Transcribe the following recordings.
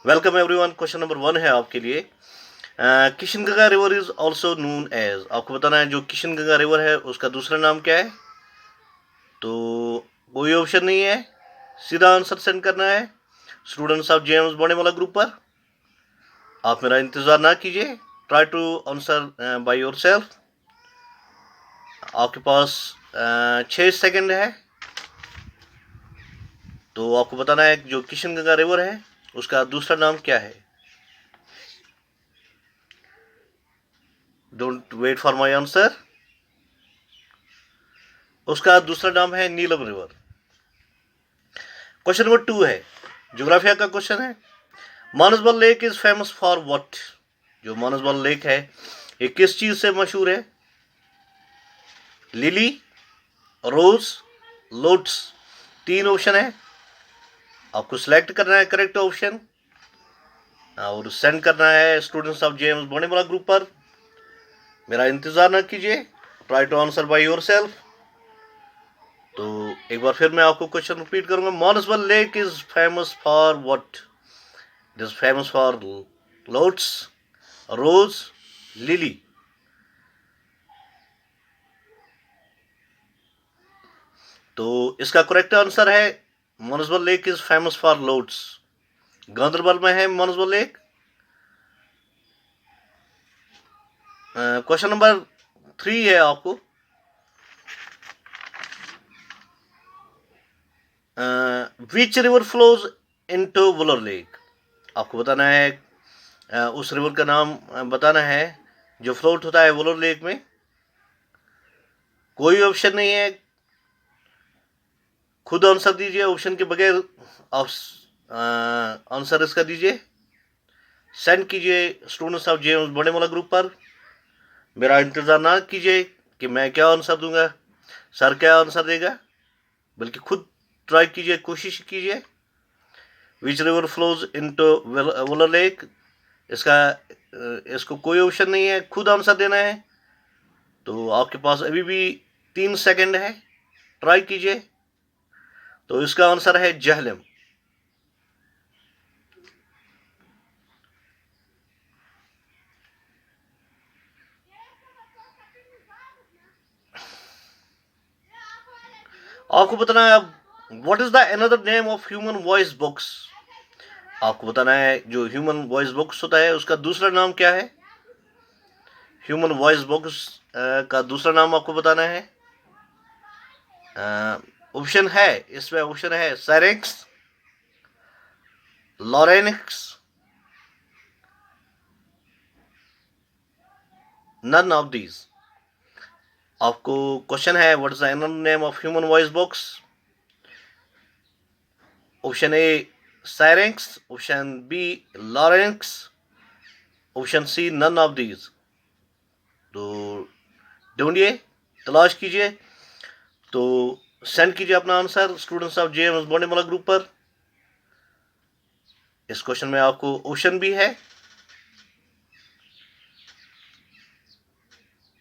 Welcome everyone. Question number 1 है आपके लिए। Kishanganga river is also known as, आपको बताना है जो किशनगंगा रिवर है उसका दूसरा नाम क्या है। तो कोई ऑप्शन नहीं है, सीधा आंसर सेंड करना है स्टूडेंट्स ऑफ जेम्स बॉडीवाला ग्रुप पर। आप मेरा इंतजार ना कीजिए, try to answer by yourself. आपके पास 6 सेकंड है। तो आपको बताना है जो किशनगंगा रिवर है उसका दूसरा नाम क्या है। Don't wait for my answer. उसका दूसरा नाम है नीलम रिवर। क्वेश्चन नंबर 2 है, ज्योग्राफिया का क्वेश्चन है। Manasbal lake is famous for what, जो मानसबल लेक है ये किस चीज से मशहूर है। लिली, रोज, लोट्स। 3 ऑप्शन है, आपको सिलेक्ट करना है करेक्ट ऑप्शन और सेंड करना है स्टूडेंट्स ऑफ जेम्स बॉडीवाला ग्रुप पर। मेरा इंतजार ना कीजिए, try to answer by yourself. तो एक बार फिर मैं आपको क्वेश्चन रिपीट करूंगा। Manasbal lake is famous for what. It is famous for lotus, rose, lily. तो इसका करेक्ट आंसर है Manasbal lake is famous for lotus. Ganderbal में है मानसबल लेक। क्वेश्चन नंबर 3 है आपको। Which river flows into Wular lake, आपको बताना है उस रिवर का नाम बताना है जो फ्लोट होता है वुलर लेक में। कोई ऑप्शन नहीं है, खुद आंसर दीजिए, ऑप्शन के बगैर आप आंसर इसका दीजिए। सेंड कीजिए स्टूडेंट्स ऑफ जेम्स बॉडीवाला ग्रुप पर। मेरा इंतजार ना कीजिए कि मैं क्या आंसर दूंगा, सर क्या आंसर देगा, बल्कि खुद ट्राई कीजिए, कोशिश कीजिए। विच river flows into Wular lake, इसका इसको कोई ऑप्शन नहीं है, खुद आंसर देना है। तो आपके पास अभी भी 3 सेकंड है, ट्राई कीजिए। तो इसका आंसर है जहलम। आपको बताना है what is the another name of human voice box. आपको बताना है जो ह्यूमन वॉइस बॉक्स होता है उसका दूसरा नाम क्या है। ह्यूमन वॉइस बॉक्स का दूसरा नाम आपको बताना है। ऑप्शन है, इसमें ऑप्शन है syrinx, larynx, none of these. आपको क्वेश्चन है what is the another name of human voice box. Option A syrinx, option B larynx, option C none of these. तो ढूंढिए, तलाश कीजिए। तो सेंड कीजिए अपना आंसर स्टूडेंट्स ऑफ जेएमएस बॉडीवाला ग्रुप पर। इस क्वेश्चन में आपको ऑप्शन भी है,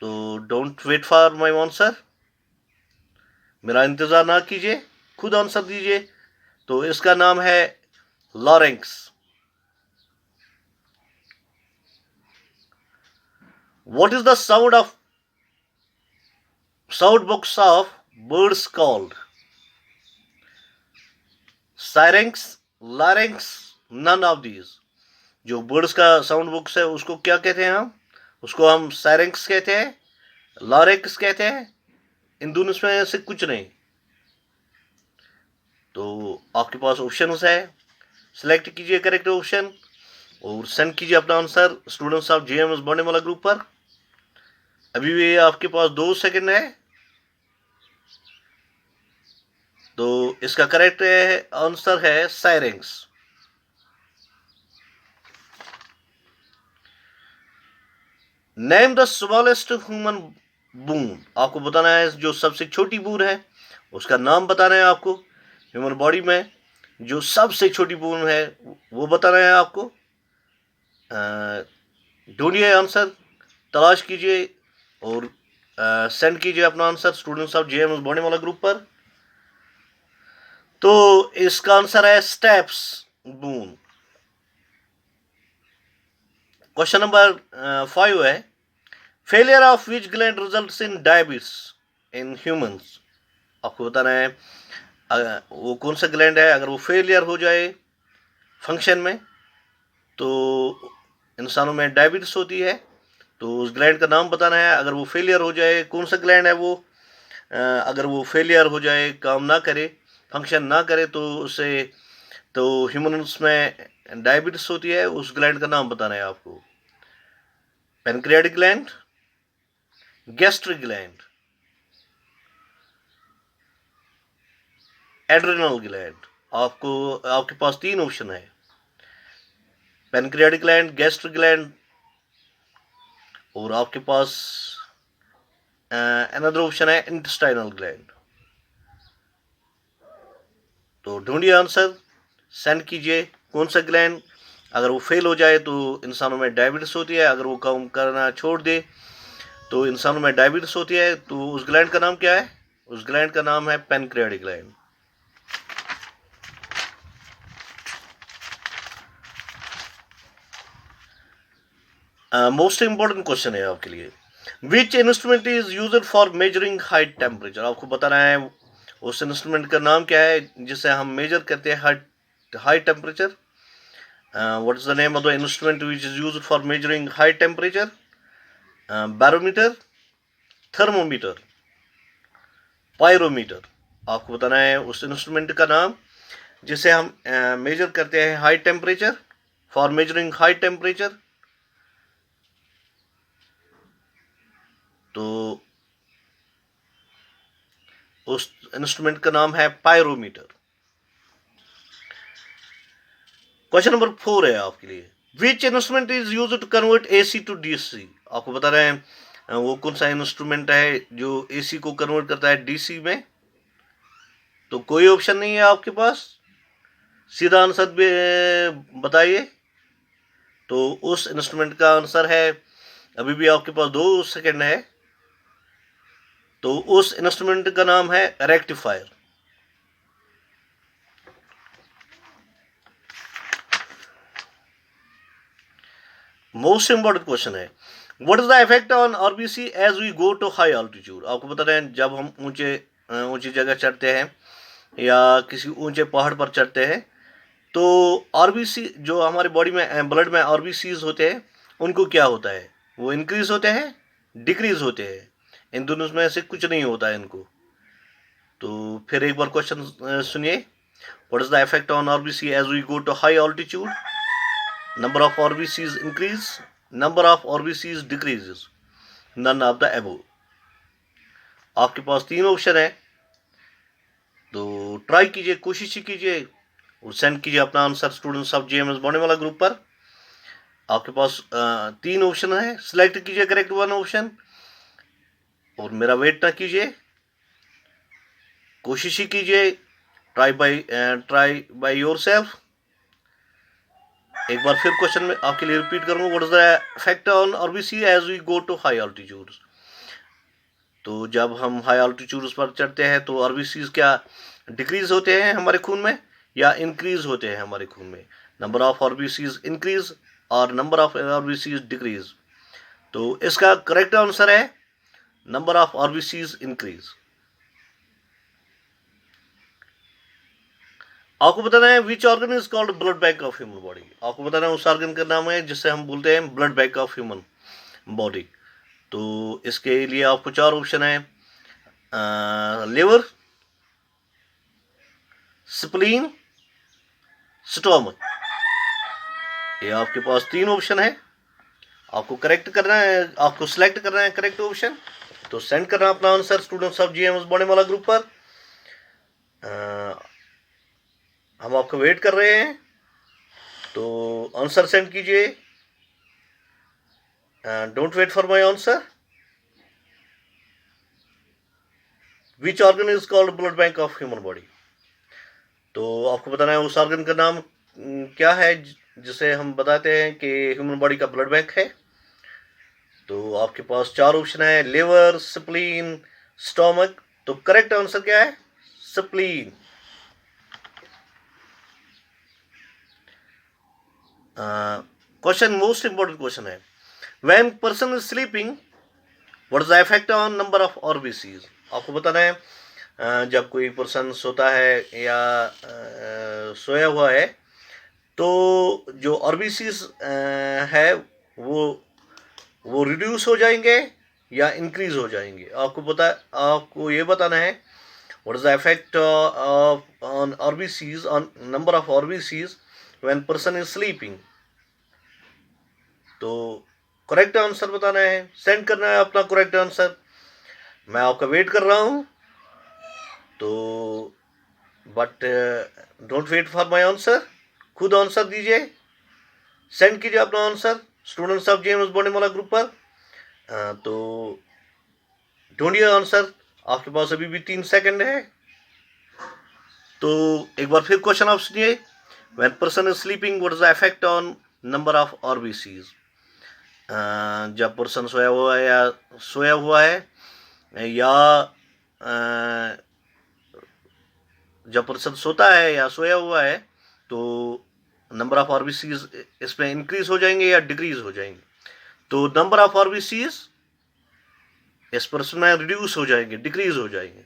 तो don't wait for my answer. मेरा इंतजार ना कीजिए, खुद आंसर दीजिए। तो इसका नाम है larynx. What is the sound box of birds called. Syrinx, larynx, none of these. जो बर्ड्स का साउंड बॉक्स है उसको क्या कहते हैं हम, उसको हम साइरेंक्स कहते हैं, लारेंक्स कहते हैं। इन दोनों में से कुछ नहीं। तो आपके पास ऑप्शन है, सिलेक्ट कीजिए करेक्ट ऑप्शन और सेंड कीजिए अपना आंसर स्टूडेंट्स ऑफ जेएमएस बॉडीवाला ग्रुप पर। अभी भी आपके पास 2 सेकंड है। तो इसका करेक्ट आंसर है साइरेंक्स। नेम द स्मॉलेस्ट ह्यूमन बून, आपको बताना है जो सबसे छोटी बून है उसका नाम बताना है आपको। ह्यूमन बॉडी में जो सबसे छोटी बून है वो बताना है आपको। ढूंढिए आंसर, तलाश कीजिए और सेंड कीजिए अपना आंसर स्टूडेंट्स ऑफ जेएमएस बॉडीवाला ग्रुप पर। तो इसका आंसर है स्टेप्स बून। क्वेश्चन नंबर 5 है, failure of which gland results in diabetes in humans. आपको बताना है वो कौन सा ग्लैंड है, अगर वो फेलियर हो जाए फंक्शन में तो इंसानों में डायबिटीज होती है। तो उस ग्लैंड का नाम बताना है। अगर वो फेलियर हो जाए, कौन सा ग्लैंड है वो, अगर वो फेलियर हो जाए, काम ना करे, फंक्शन ना करे, तो उससे तो ह्यूमन्स में डायबिटीज होती है। उस ग्लैंड का नाम बताना है आपको। Pancreatic gland, gastric gland, adrenal gland. आपको आपके पास 3 ऑप्शन है, पेनक्रियाटिक ग्लैंड, गैस्ट्रिक ग्लैंड, और आपके पास अनदर ऑप्शन है इंटेस्टाइनल ग्लैंड। तो ढूंढिए आंसर, सेंड कीजिए कौन सा ग्लैंड। अगर वो फेल हो जाए तो इंसानों में डायबिटीज होती है, अगर वो काम करना छोड़ दे तो इंसानों में डायबिटीज होती है। तो उस ग्लैंड का नाम क्या है? उस ग्लैंड का नाम है pancreatic gland. Most important question है आपके लिए, which instrument is used for measuring high temperature. आपको बताना है उस इंस्ट्रूमेंट का नाम क्या है जिससे हम मेजर करते हैं high temperature. What is the name of the instrument which is used for measuring high temperature? Barometer, thermometer, pyrometer. आपको बताना है उस इंस्ट्रूमेंट का नाम जिसे हम मेजर करते हैं high temperature, for measuring high temperature. तो उस इंस्ट्रूमेंट का नाम है पायरोमीटर। क्वेश्चन नंबर 4 है आपके लिए, which instrument is use to convert AC to DC. आपको बता रहे हैं वो कौन सा इंस्ट्रूमेंट है जो एसी को कन्वर्ट करता है डीसी में। तो कोई ऑप्शन नहीं है आपके पास, सीधा आंसर भी बताइए। तो उस इंस्ट्रूमेंट का आंसर है, अभी भी आपके पास 2 सेकंड है, तो उस इंस्ट्रूमेंट का नाम है रेक्टिफायर। मोस्ट इंपॉर्टेंट क्वेश्चन है, what is the effect on RBC as we go to high altitude. आपको बता रहे हैं जब हम ऊंची जगह चढ़ते हैं या किसी ऊंचे पहाड़ पर चढ़ते हैं तो आरबीसी जो हमारे बॉडी में ब्लड में आरबीसीज होते हैं उनको क्या होता है, वो इंक्रीज होते हैं, डिक्रीज होते हैं। इन दोनों में से कुछ नहीं होता है इनको। तो फिर एक बार क्वेश्चन सुनिए, what is the effect on RBC as we go to high altitude? Number of RBCs increase, number of RBCs decreases, none of the above। आपके पास 3 ऑप्शन है, तो ट्राई कीजिए, कोशिश कीजिए और सेंड कीजिए अपना आंसर स्टूडेंट्स ऑफ जेएमएस बोने वाला ग्रुप पर। आपके पास 3 ऑप्शन है, सिलेक्ट कीजिए करेक्ट 1 ऑप्शन और मेरा वेट ना कीजिए, कोशिश ही कीजिए, ट्राई बाय योरसेल्फ। एक बार फिर क्वेश्चन में आपके लिए रिपीट करूंगा, what is the effect on RBC as we go to high altitudes. तो जब हम हाई ऑल्टीट्यूड्स पर चढ़ते हैं तो आरबीसीज क्या डिक्रीज होते हैं हमारे खून में या इंक्रीज होते हैं हमारे खून में? नंबर ऑफ आरबीसीज इंक्रीज और नंबर ऑफ आरबीसीज डिक्रीज। तो इसका करेक्ट आंसर है नंबर ऑफ आरबीसीज इंक्रीज। आपको बताना है विच organ is called blood bank of human body. आपको बताना है उस ऑर्गन का नाम है जिससे हम बोलते हैं blood bank of human body. तो इसके लिए आपको 4 ऑप्शन है, लिवर, स्प्लीन, स्टोमक। ये आपके पास 3 ऑप्शन है, आपको करेक्ट करना है, आपको सिलेक्ट करना है करेक्ट ऑप्शन। तो सेंड करना अपना आंसर स्टूडेंट्स ऑफ जीएमएस बोने वाला ग्रुप पर। हम आपको वेट कर रहे हैं, तो आंसर सेंड कीजिए। Don't wait for my answer. Which organ is called blood bank of human body. तो आपको बताना है उस ऑर्गन का नाम क्या है जिसे हम बताते हैं कि ह्यूमन बॉडी का ब्लड बैंक है। तो आपके पास 4 ऑप्शन है, लिवर, स्प्लीन, स्टोमक। तो करेक्ट आंसर क्या है? Spleen. Question most important question है, when person is sleeping what is the effect on number of RBCs. आपको बताना है जब कोई पर्सन सोता है या सोया हुआ है तो जो आरबीसीज है वो रिड्यूस हो जाएंगे या इंक्रीज हो जाएंगे। आपको ये बताना है what is the effect on RBCs, on number of RBCs when person is sleeping. तो करेक्ट आंसर बताना है, सेंड करना है अपना करेक्ट आंसर। मैं आपका वेट कर रहा हूं, तो but don't wait for my answer, खुद आंसर दीजिए, सेंड कीजिए अपना आंसर स्टूडेंट्स ऑफ जेएमएस बोनेमोला ग्रुप पर। तो ढूंढिए आंसर, आपके पास अभी भी 3 सेकंड है। तो एक बार फिर क्वेश्चन आप सुनिए, when person is sleeping what is the effect on number of RBCs. जब पर्सन सोया हुआ है या जब पर्सन सोता है या सोया हुआ है तो नंबर ऑफ आरबीसीज इसमें इंक्रीज हो जाएंगे या डिक्रीज हो जाएंगे। तो नंबर ऑफ आरबीसीज इस पर्सन में रिड्यूस हो जाएंगे, डिक्रीज हो जाएंगे।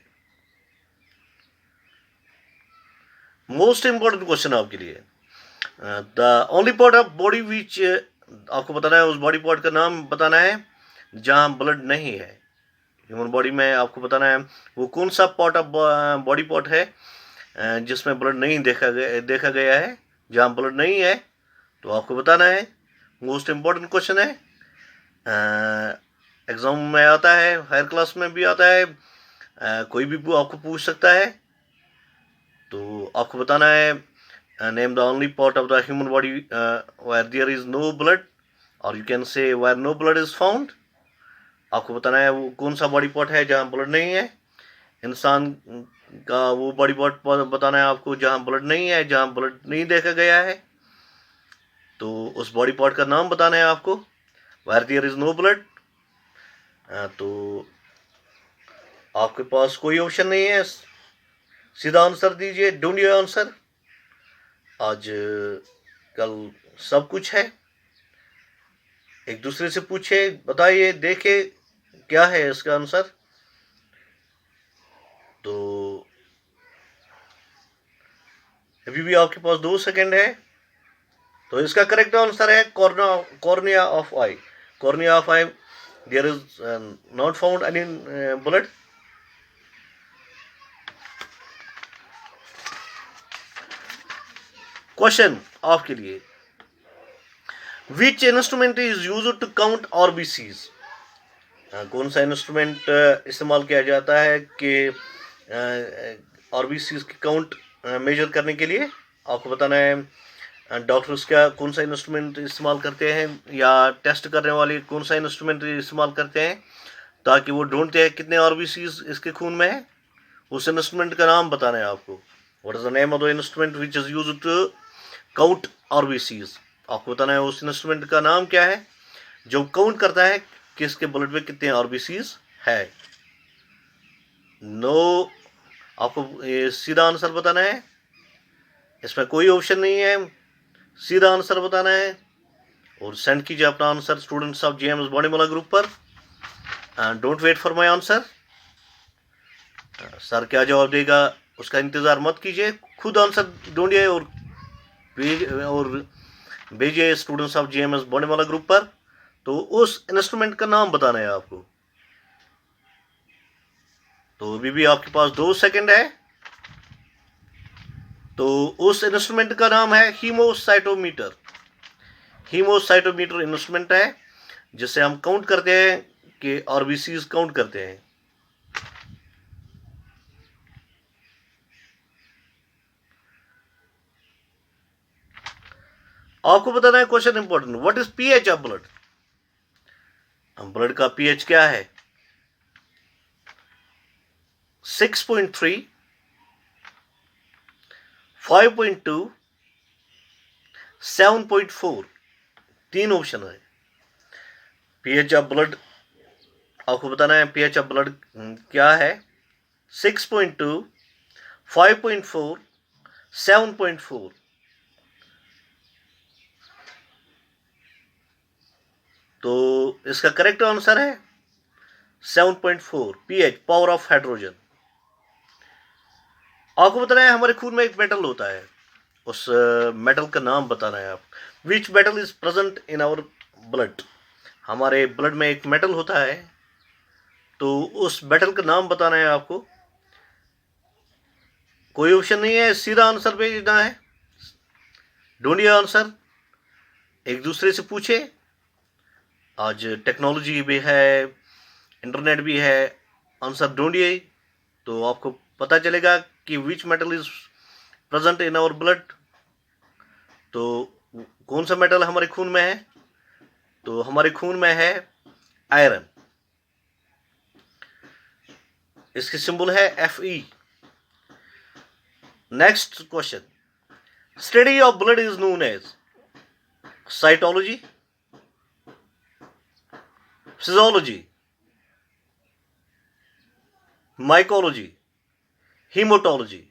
मोस्ट इंपॉर्टेंट क्वेश्चन आपके लिए, the only part of body which, आपको बताना है उस बॉडी पार्ट का नाम बताना है जहां ब्लड नहीं है। ह्यूमन बॉडी में आपको बताना है वो कौन सा पार्ट ऑफ बॉडी पार्ट है जिसमें ब्लड नहीं देखा गया है, जहां ब्लड नहीं है। तो आपको बताना है, मोस्ट इंपॉर्टेंट क्वेश्चन है, एग्जाम में आता है, हायर क्लास में भी आता है, कोई भी आपको पूछ सकता है। तो आपको बताना है name the only part of the human body where there is no blood, और you can say where no blood is found. आपको बताना है वो कौन सा बॉडी पार्ट है जहां ब्लड नहीं है। इंसान का वो बॉडी पार्ट बताना है आपको जहां ब्लड नहीं है, जहां ब्लड नहीं देखा गया है। तो उस बॉडी पार्ट का नाम बताना है आपको, where there is no blood. तो आपके पास कोई ऑप्शन नहीं है, सीधा आंसर दीजिए, ढूंढिए आंसर। आज कल सब कुछ है, एक दूसरे से पूछे, बताइए, देखे क्या है इसका आंसर। तो अभी भी आपके पास 2 सेकंड है। तो इसका करेक्ट आंसर है cornea of eye. Cornea of eye there is not found any blood. Question आपके लिए, which instrument is used to count RBCs. कौन सा इंस्ट्रूमेंट इस्तेमाल किया जाता है कि आरबीसीज की काउंट मेजर करने के लिए। आपको बताना है डॉक्टर्स क्या कौन सा इंस्ट्रूमेंट इस्तेमाल करते हैं, या टेस्ट करने वाले कौन सा इंस्ट्रूमेंट इस्तेमाल करते हैं ताकि वो ढूंढते हैं कितने आरबीसीज इसके खून में है। उस इंस्ट्रूमेंट का नाम बताना है आपको। What is the name of the instrument which is used to count RBCs. आपको बताना है उस इंस्ट्रूमेंट का नाम क्या है जो काउंट करता है कि इसके ब्लड में कितने आरबीसीज है। नो, आपको सीधा आंसर बताना है, इसमें कोई ऑप्शन नहीं है, सीधा आंसर बताना है और सेंड कीजिए अपना आंसर स्टूडेंट्स ऑफ जेएमएस बोनेमोला ग्रुप पर। Don't wait for my answer, sir क्या जवाब देगा उसका इंतजार मत कीजिए, खुद आंसर ढूंढिए और भेजिए स्टूडेंट्स ऑफ जेएमएस बोनेमोला ग्रुप पर। तो उस इंस्ट्रूमेंट का नाम बताना है आपको। तो अभी भी आपके पास 2 सेकंड है। तो उस इंस्ट्रूमेंट का नाम है हीमोसाइटोमीटर। हीमोसाइटोमीटर इंस्ट्रूमेंट है जिससे हम काउंट करते हैं कि आरबीसीज काउंट करते हैं। आपको बताना है question important, what is pH of blood. Blood का पीएच क्या है, 6.3, 5.2, 7.4, 3 ऑप्शन है। पीएच ऑफ ब्लड आपको बताना है पीएच ऑफ ब्लड क्या है, 6.2, 5.4, 7.4। तो इसका करेक्ट आंसर है 7.4 pH, पावर ऑफ हाइड्रोजन। आपको बताना है हमारे खून में एक मेटल होता है, उस मेटल का नाम बताना है आप। Which metal is present in our blood, हमारे ब्लड में एक मेटल होता है, तो उस मेटल का नाम बताना है आपको। कोई ऑप्शन नहीं है, सीधा आंसर भेजना है। ढूंढिए आंसर, एक दूसरे से पूछे। आज टेक्नोलॉजी भी है, इंटरनेट भी है, आंसर ढूंढिए तो आपको पता चलेगा कि which metal is present in our blood. तो कौन सा मेटल हमारे खून में है, तो हमारे खून में है आयरन, इसकी सिंबल है Fe। Next question, study of blood is known as cytology, physiology, mycology, haematology.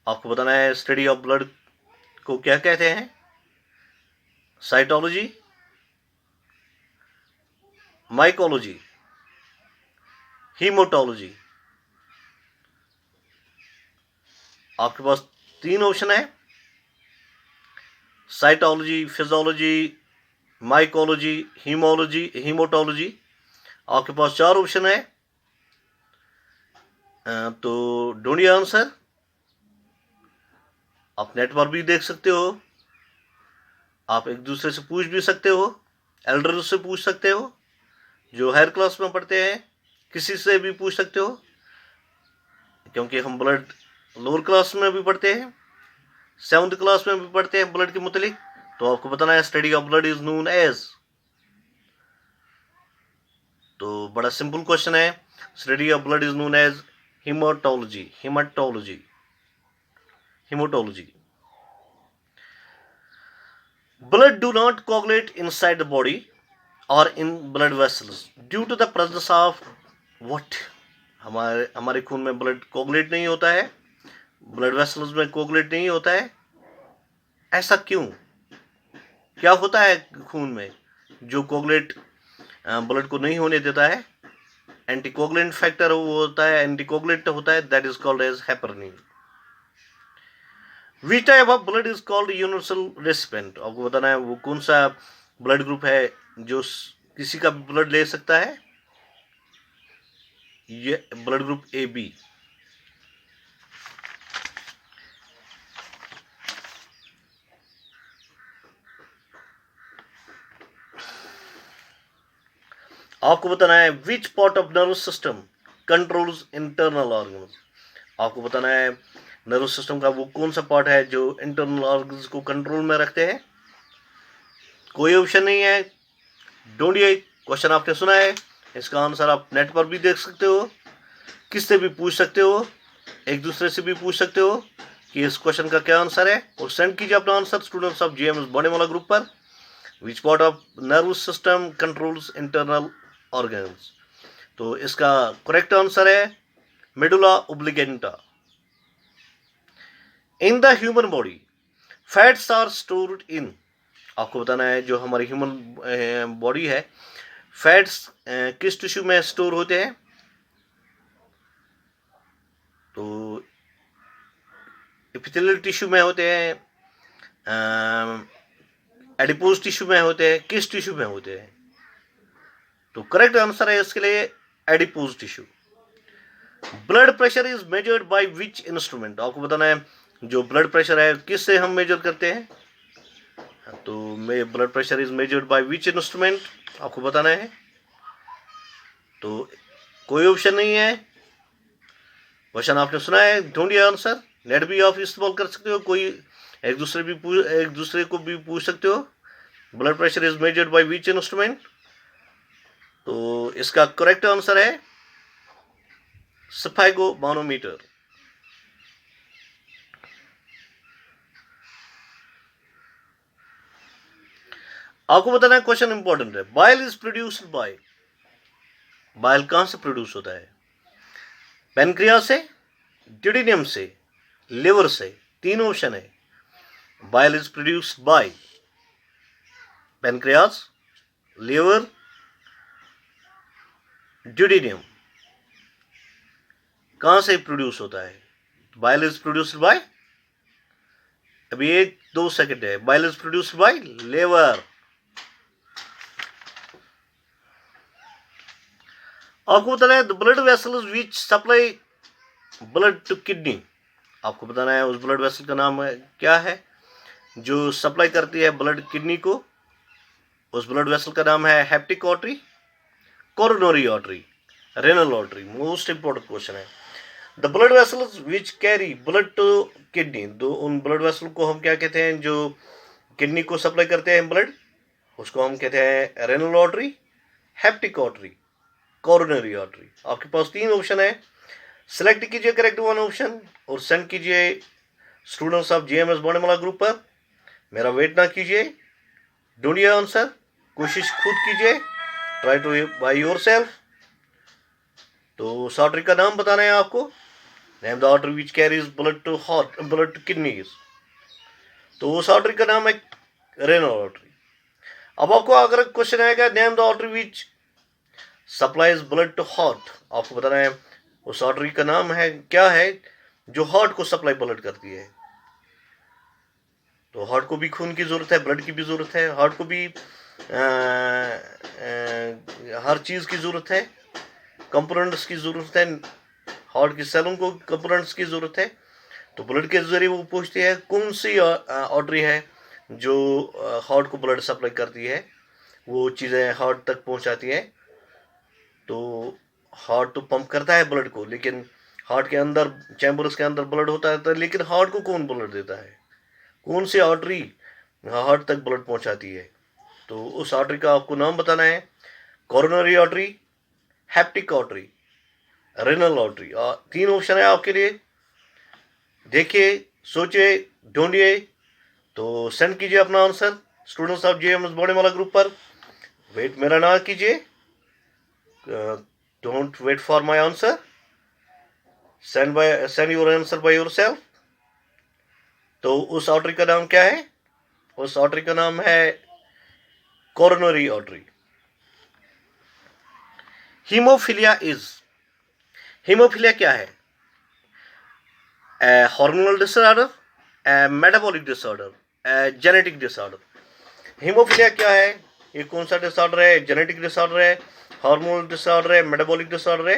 आपको बताना है स्टडी ऑफ ब्लड को क्या कहते हैं, साइटोलॉजी, माइकोलॉजी, हीमोटोलॉजी। आपके पास तीन ऑप्शन है, साइटोलॉजी, फिजियोलॉजी, माइकोलॉजी, हीमोटोलॉजी। आपके पास चार ऑप्शन है, तो ढूंढिए आंसर। आप नेट पर भी देख सकते हो, आप एक दूसरे से पूछ भी सकते हो, एल्डर से पूछ सकते हो, जो हायर क्लास में पढ़ते हैं किसी से भी पूछ सकते हो, क्योंकि हम ब्लड लोअर क्लास में भी पढ़ते हैं, 7th क्लास में भी पढ़ते हैं ब्लड के मुतालिक। तो आपको बताना है study of blood is known as, तो बड़ा सिंपल क्वेश्चन है, study of blood is known as haematology. Blood do not coagulate inside the body or in blood vessels due to the presence of what? हमारे खून में blood coagulate नहीं होता है, blood vessels में कोगुलेट नहीं होता है, ऐसा क्यों? क्या होता है खून में जो कोगुलेट ब्लड को नहीं होने देता है? एंटीकोगुलेंट फैक्टर वो होता है, एंटीकोगुलेंट होता है, that is called as heparin. Which type of blood is called universal recipient, आपको बताना है वो कौन सा ब्लड ग्रुप है जो किसी का ब्लड ले सकता है, ये ब्लड ग्रुप AB। आपको बताना है विच part of nervous system controls internal organs, आपको बताना है नर्वस सिस्टम का वो कौन सा पार्ट है जो इंटरनल ऑर्गन्स को कंट्रोल में रखते हैं। कोई ऑप्शन नहीं है, ढूंढिए। क्वेश्चन आपने सुना है, इसका आंसर आप नेट पर भी देख सकते हो, किससे भी पूछ सकते हो, एक दूसरे से भी पूछ सकते हो कि इस क्वेश्चन का क्या आंसर है, और सेंड कीजिए अपना आंसर स्टूडेंट्स ऑफ GMS बड़ेमोला ग्रुप पर। Which part of nervous system controls internal organs, तो इसका करेक्ट आंसर है medulla oblongata. In the human body fats are stored in, आपको बताना है जो हमारी ह्यूमन बॉडी है, फैट्स किस टिश्यू में स्टोर होते हैं, तो एपिथेलियल टिश्यू में होते हैं, एडिपोज टिश्यू में होते हैं, किस टिश्यू में होते हैं, तो करेक्ट आंसर है इसके लिए adipose tissue. Blood pressure is measured by which instrument, आपको बताना है जो ब्लड प्रेशर है किससे हम मेजर करते हैं, तो blood pressure is measured by which instrument, आपको बताना है। तो कोई ऑप्शन नहीं है, क्वेश्चन आपने सुना है, ढूंढिए आंसर। नेट भी आप इस्तेमाल कर सकते हो, कोई एक दूसरे को भी पूछ सकते हो, blood pressure is measured by which instrument, तो इसका करेक्ट आंसर है स्फैगोमानोमीटर। आपको बताना है, क्वेश्चन इंपॉर्टेंट है, bile is produced bye, bile कहां से प्रोड्यूस होता है, पैनक्रियास से, ड्यूडेनियम से, लिवर से, तीन ऑप्शन है। Bile is produced by pancreas, liver, duodenum. कहां से प्रोड्यूस होता है? बाइल इज प्रोड्यूस्ड बाय, अभी 1-2 सेकंड है, bile is produced by liver. आपको बताना है the blood vessels which supply blood to kidney. आपको बताना है उस ब्लड वेसल का नाम क्या है जो सप्लाई करती है ब्लड किडनी को। उस ब्लड वेसल का नाम है hepatic artery, coronary artery, renal artery. Most important question है। The blood vessels which carry blood to kidney, दो उन ब्लड वेसल को हम क्या कहते हैं जो किडनी को सप्लाई करते हैं ब्लड, उसको हम कहते हैं renal artery, hepatic artery, coronary artery. आपके पास 3 ऑप्शन है, सिलेक्ट कीजिए करेक्ट वन ऑप्शन और सेंड कीजिए स्टूडेंट्स ऑफ जेएमएस बॉडीमाला ग्रुप पर। मेरा वेट ना कीजिए, ढूंढिए आंसर, कोशिश खुद कीजिए, ट्राई टू बाय योरसेल्फ। तो उस आर्टरी का नाम बताना है आपको। Name the artery which carries blood to heart, blood to kidneys. तो उस आर्टरी का नाम है रेनल आर्टरी। अब आपको अगर क्वेश्चन आएगा name the artery which supplies blood to heart, आपको बताना है उस आर्टरी का नाम है क्या है जो हार्ट को सप्लाई ब्लड करती है। तो हार्ट को भी खून की जरूरत है, ब्लड की भी जरूरत है, हार्ट को भी हर चीज की जरूरत है, कंपोनेंट्स की जरूरत है, हार्ट की सेलों को कंपोनेंट्स की जरूरत है। तो ब्लड के जरिए वो पूछती है कौन सी आर्टरी है जो हार्ट को ब्लड सप्लाई करती है, वो चीज़ें हार्ट तक पहुंचाती है। तो हार्ट तो पंप करता है ब्लड को, लेकिन हार्ट के अंदर चैम्बर्स के अंदर ब्लड होता है, तो लेकिन हार्ट को कौन ब्लड देता है, कौन सी आर्टरी हार्ट तक ब्लड पहुंचाती है। तो उस आर्टरी का आपको नाम बताना है, coronary artery, hepatic artery, renal artery. 3 option है आपके लिए, देखिए, सोचिए, ढूंढिए। तो सेंड कीजिए अपना आंसर स्टूडेंट्स ऑफ जेएमएस बॉडीमाला ग्रुप पर। वेट मेरा ना कीजिए, don't wait for my answer, send your answer by yourself. तो उस आर्टरी का नाम क्या है? उस आर्टरी का नाम है coronary artery. Haemophilia is, haemophilia क्या है? Hormonal disorder, metabolic disorder, genetic disorder. Haemophilia क्या है? ये कौन सा डिसऑर्डर है? जेनेटिक डिसऑर्डर है, हार्मोनल डिसऑर्डर है, मेटाबॉलिक डिसऑर्डर है।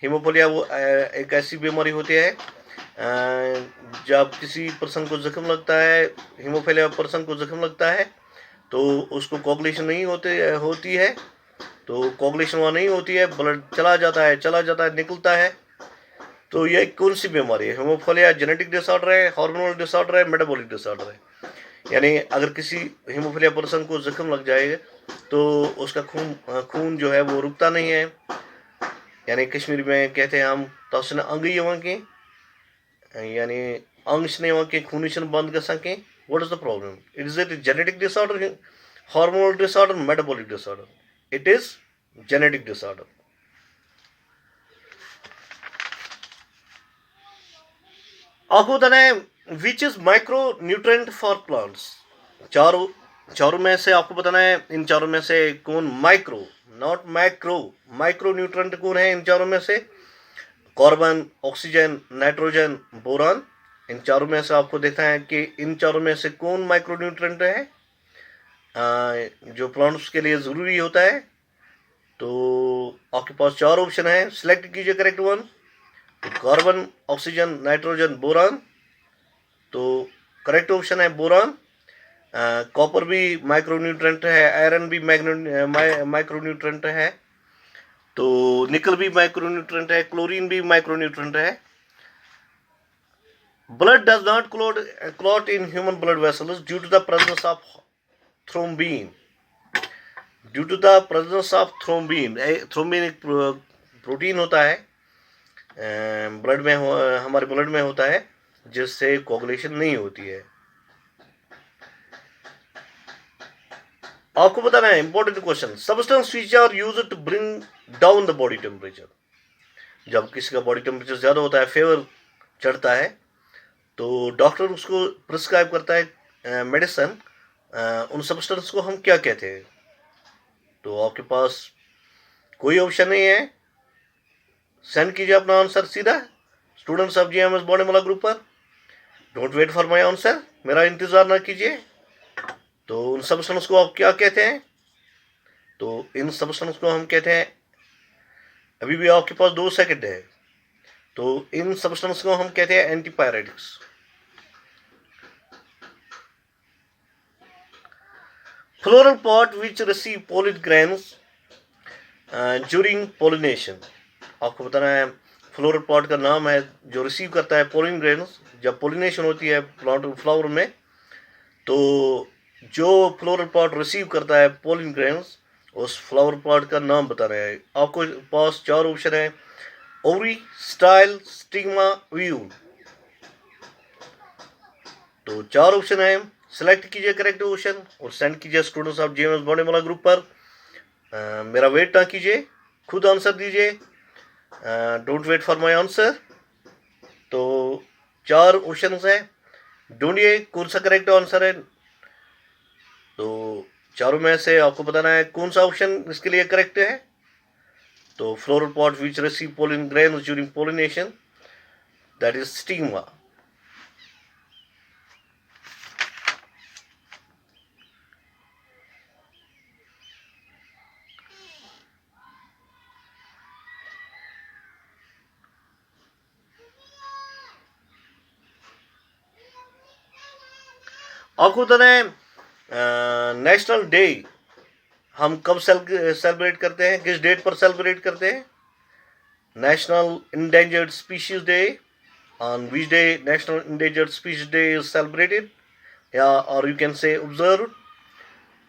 हीमोफीलिया वो एक ऐसी बीमारी होती है जब किसी पर्सन को जख्म लगता है, हीमोफीलिया पर्सन को जख्म लगता है, तो उसको कोगुलेशन नहीं होती है। तो कोगुलेशन वहाँ नहीं होती है, ब्लड चला जाता है, निकलता है। तो ये कौन सी बीमारी है? हीमोफीलिया जेनेटिक डिसऑर्डर है, हार्मोनल डिसऑर्डर है, मेटाबॉलिक डिसऑर्डर है। यानी अगर किसी हीमोफीलिया पर्सन को जख्म लग जाएगा तो उसका खून जो है वो रुकता नहीं है। यानी कश्मीरी में कहते हैं हम तोसन अंग के, यानी अंग के खून बंद कर सकें। What is the problem? It is a genetic disorder, hormonal disorder, metabolic disorder? It is genetic disorder. आपको बताना है which is micro nutrient for plants. चारों में से आपको बताना है इन चारों में से कौन micro, not macro, micro nutrient कौन है इन चारों में से? Carbon, oxygen, nitrogen, boron. इन चारों में से आपको देखना है कि इन चारों में से कौन माइक्रो न्यूट्रेंट है जो प्लांट्स के लिए जरूरी होता है। तो आपके पास 4 ऑप्शन है, सिलेक्ट कीजिए correct one. Carbon, oxygen, nitrogen, boron. तो करेक्ट ऑप्शन है बोरान। कॉपर भी माइक्रोन्यूट्रेंट है, आयरन भी माइक्रोन्यूट्रेंट है, तो निकल भी माइक्रोन्यूट्रेंट है, क्लोरीन भी माइक्रोन्यूट्रेंट है। Blood does not clot in human blood vessels due to the presence of thrombin. Due to the presence of thrombin. Thrombin एक प्रोटीन होता है ब्लड में, हमारे ब्लड में होता है, जिससे कोगुलेशन नहीं होती है। आपको बताना है important question, substance which are used to bring down the body temperature. जब किसी का बॉडी टेम्परेचर ज्यादा होता है, फीवर चढ़ता है, तो डॉक्टर उसको प्रिस्क्राइब करता है मेडिसिन उन सब्सटेंस को हम क्या कहते हैं? तो आपके पास कोई ऑप्शन नहीं है, सेंड कीजिए अपना आंसर सीधा students of GMS Bonemola group पर। Don't wait for my answer, मेरा इंतजार ना कीजिए। तो उन सब्सटेंस को आप क्या कहते हैं? तो इन सब्सटेंस को हम कहते हैं, अभी भी आपके पास 2 सेकंड है, तो इन सब्सटेंस को हम कहते हैं antipyretics. Floral pot which receive pollen grains during pollination. आपको बताना है फ्लोरल पॉट का नाम है जो रिसीव करता है पोलिन ग्रेन्स जब पोलिनेशन होती है प्लांट फ्लावर में। तो जो फ्लोरल पॉट रिसीव करता है पोलिन ग्रेन्स, उस फ्लावर पॉट का नाम बताना है। आपको पास 4 ऑप्शन है, ओवरी, स्टाइल, स्टिग्मा, व्यूल। तो 4 ऑप्शन है, सिलेक्ट कीजिए करेक्ट ऑप्शन और सेंड कीजिए students of GMS Bonemola group पर। मेरा वेट ना कीजिए, खुद आंसर दीजिए। Don't wait for my answer. तो 4 ऑप्शन है, ढूंढिए कौन सा करेक्ट आंसर है। तो चारों में से आपको बताना है कौन सा ऑप्शन इसके लिए करेक्ट है। तो floral pot which receive pollen grains during pollination, that is stigma. आपको बताना है नेशनल डे हम कब सेलिब्रेट करते हैं, किस डेट पर सेलिब्रेट करते हैं? National endangered species day, on which day national endangered species day is celebrated, या और यू कैन से ऑब्जर्व।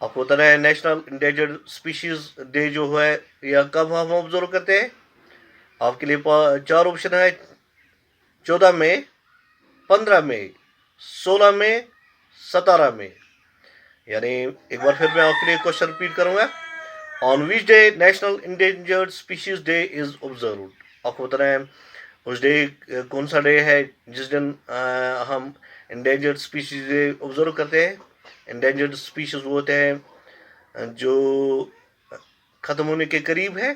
आपको बताना है नेशनल इंडेंजर्ड स्पीशीज डे जो है या कब हम ऑब्जर्व करते हैं। आपके लिए 4 ऑप्शन है, 14 मई, 15 मई, 16 मई, 17 मई। यानी एक बार फिर मैं आपके लिए क्वेश्चन रिपीट करूंगा, on which day national endangered species day is observe. आपको बताना है उस डे कौन सा डे है जिस दिन हम इंडेंजर्ड स्पीशीज डे ऑब्जर्व करते हैं। इंडेंजर्ड स्पीशीज वो होते हैं जो ख़त्म होने के करीब है,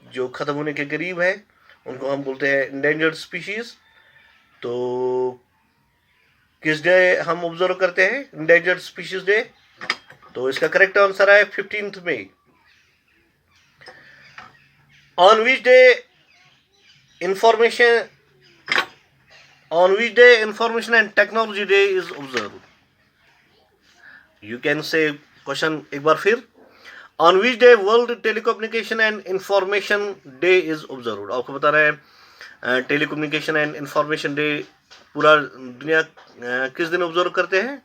जो ख़त्म होने के करीब है उनको हम बोलते हैं इंडेंजर्ड स्पीशीज। तो किस डे हम ऑब्जर्व करते हैं इंडेंजर्ड स्पीशीज डे? तो इसका करेक्ट आंसर है 15 मई। On which day information and technology day is observe. You can say question एक बार फिर, on which day world telecommunication and information day is observe. आपको बता रहे हैं टेलीकम्युनिकेशन एंड इंफॉर्मेशन डे पूरा दुनिया किस दिन ऑब्जर्व करते हैं।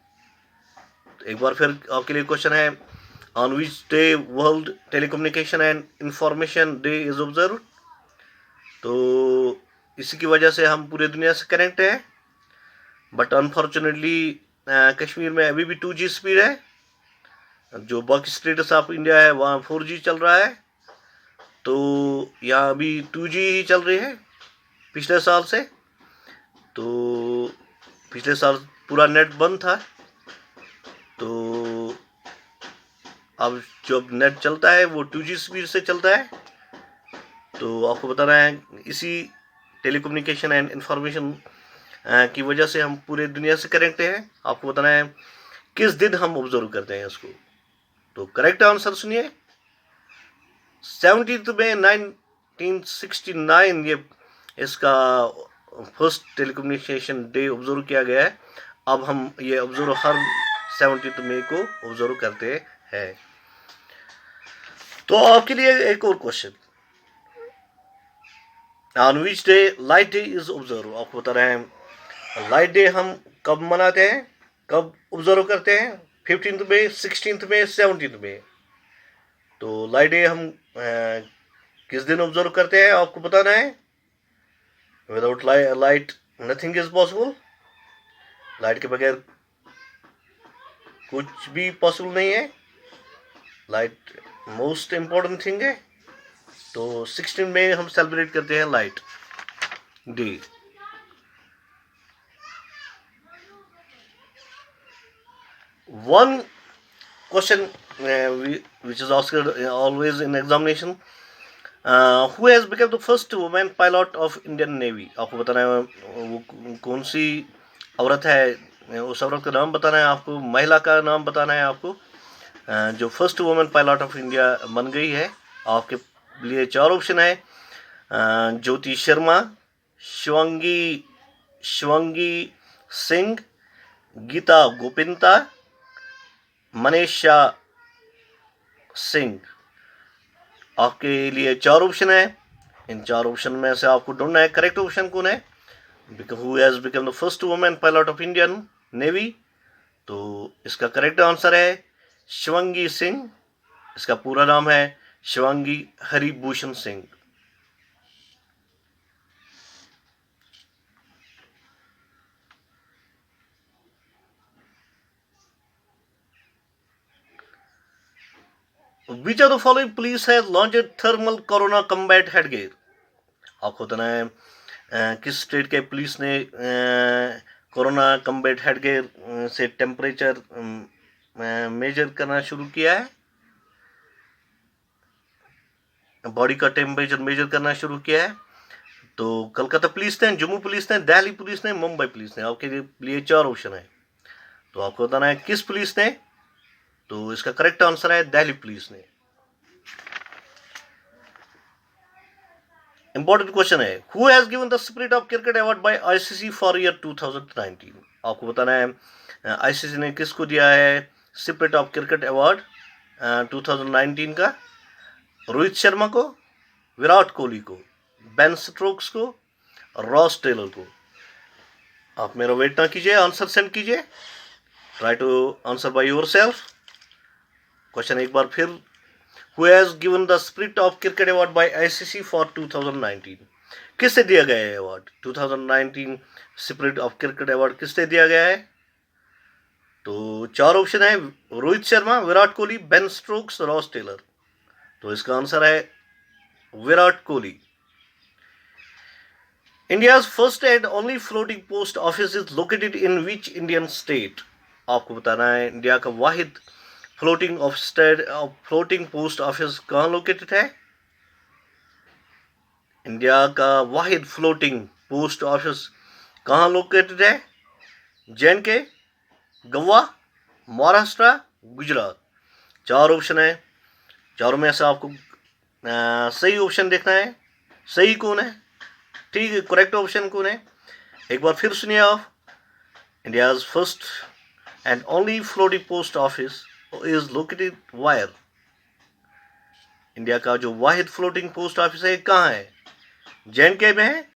तो एक बार फिर आपके लिए क्वेश्चन है, on which day world telecommunication and information day is observe. तो इसी की वजह से हम पूरे दुनिया से कनेक्ट हैं, बट अनफॉर्चुनेटली कश्मीर में अभी भी 2G स्पीड है, जो बाकी स्टेट्स ऑफ इंडिया है वहाँ 4G चल रहा है। तो यहाँ अभी 2G ही चल रही है पिछले साल से। तो पिछले साल पूरा नेट बंद था, तो अब जब नेट चलता है वो 2G स्पीड से चलता है। तो आपको बताना है इसी टेलीकम्युनिकेशन एंड इंफॉर्मेशन की वजह से हम पूरे दुनिया से कनेक्ट हैं। आपको बताना है किस दिन हम ऑब्जर्व करते हैं इसको। तो करेक्ट आंसर सुनिए, 17 मई 1969 ये इसका फर्स्ट टेलीकम्युनिकेशन डे ऑब्जर्व किया गया है। अब हम ये ऑब्जर्व हर 17 मई को ऑब्जर्व करते हैं। तो आपके लिए एक और question, on which day light day is observe. आपको बता रहे हैं लाइट डे हम कब मनाते हैं, कब ऑब्जर्व करते हैं? 15 मई, 16 मई, 17 मई। तो लाइट डे हम किस दिन ऑब्जर्व करते हैं आपको बताना है। Without light nothing is possible. Light के बगैर कुछ भी पॉसिबल नहीं है। लाइट मोस्ट इम्पोर्टेंट थिंग है। तो 16 में हम सेलिब्रेट करते हैं light day. One question which is asked always in examination, who has become the first woman pilot of Indian Navy? आपको बताना है वो कौन सी औरत है, उस औरत का नाम बताना है आपको, महिला का नाम बताना है आपको, जो first women pilot of India बन गई है। आपके लिए चार ऑप्शन है, ज्योति शर्मा, शिवांगी शिवांगी सिंह, गीता गोपिंता, मनीषा सिंह। आपके लिए चार ऑप्शन है, इन चार ऑप्शन में से आपको ढूंढना है करेक्ट ऑप्शन कौन है, who has become the first women pilot of Indian navy. तो इसका करेक्ट आंसर है शिवांगी सिंह। इसका पूरा नाम है Shivangi Haribhushan Singh. Which of the following police has launched thermal corona combat headgear? आपको बताना है किस स्टेट के पुलिस ने कोरोना कम्बैट हेडगेयर से टेम्परेचर मेजर करना शुरू किया है, बॉडी का टेम्परेचर मेजर करना शुरू किया है। तो कलकत्ता पुलिस ने, जम्मू पुलिस ने, दिल्ली पुलिस ने, मुंबई पुलिस ने। आपके लिए चार ऑप्शन है, तो आपको बताना है किस पुलिस ने। तो इसका करेक्ट आंसर है दिल्ली पुलिस ने। इंपॉर्टेंट क्वेश्चन है, who has given the spirit of cricket award by ICC for year 2019? आपको बताना है आईसीसी ने किसको दिया है स्पिरिट ऑफ क्रिकेट अवार्ड 2019 का। रोहित शर्मा को, विराट कोहली को, बेन स्टोक्स को, रॉस टेलर को। आप मेरा वेट ना कीजिए, आंसर सेंड कीजिए, try to answer by yourself. Question एक बार फिर, who has given the spirit of cricket award by ICC for 2019? किससे दिया गया है award 2019 spirit of cricket award किससे दिया गया है? तो चार ऑप्शन है, Rohit Sharma, Virat Kohli, Ben Stokes, Ross Taylor. तो इसका आंसर है Virat Kohli. India's first and only floating post office is located in which Indian state? आपको बताना है इंडिया का वाहिद फ्लोटिंग पोस्ट ऑफिस कहाँ लोकेटेड है। इंडिया का वाहिद फ्लोटिंग पोस्ट ऑफिस कहाँ लोकेटेड है? जे&के, गोवा, महाराष्ट्र, गुजरात। चार ऑप्शन है, चारों में से आपको सही ऑप्शन देखना है, सही कौन है, ठीक है, करेक्ट ऑप्शन कौन है। एक बार फिर सुनिए आप, India's first and only floating post office is located wire. India का जो वाहिद फ्लोटिंग पोस्ट ऑफिस है कहाँ है? जे&के में है,